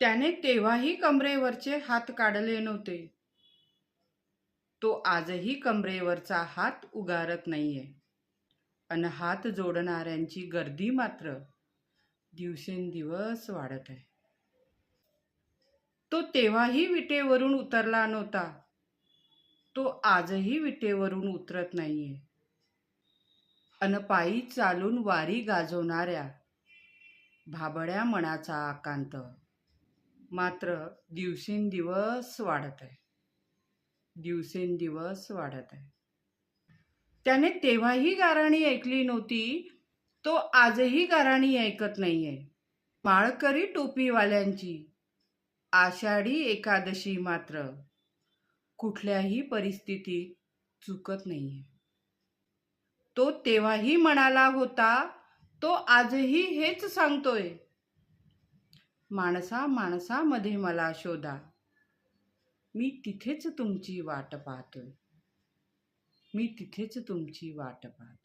त्याने तेव्हाही कमरेवरचे हात काढले नव्हते. तो आजही कमरेवरचा हात उगारत नाहीये. अन हात जोडणाऱ्यांची गर्दी मात्र दिवसेंदिवस वाढत आहे. तो तेव्हाही विटेवरून उतरला नव्हता. तो आजही विटेवरून उतरत नाहीये. अन पायी चालून वारी गाजवणाऱ्या भाबड्या मनाचा आकांत मात्र दिवसेंदिवस वाढत आहे. दिवसेंदिवस वाढत आहे. त्याने तेव्हाही गाराणी ऐकली नव्हती. तो आजही गाराणी ऐकत नाहीये. माळकरी टोपीवाल्यांची आषाढी एकादशी मात्र कुठल्याही परिस्थितीत चुकत नाहीये. तो तेव्हाही म्हणाला होता, तो आजही हेच सांगतोय. माणसा माणसामध्ये मला शोधा, मी तिथेच तुमची वाट पाहतोय. मी तिथेच तुमची वाट पाहतोय.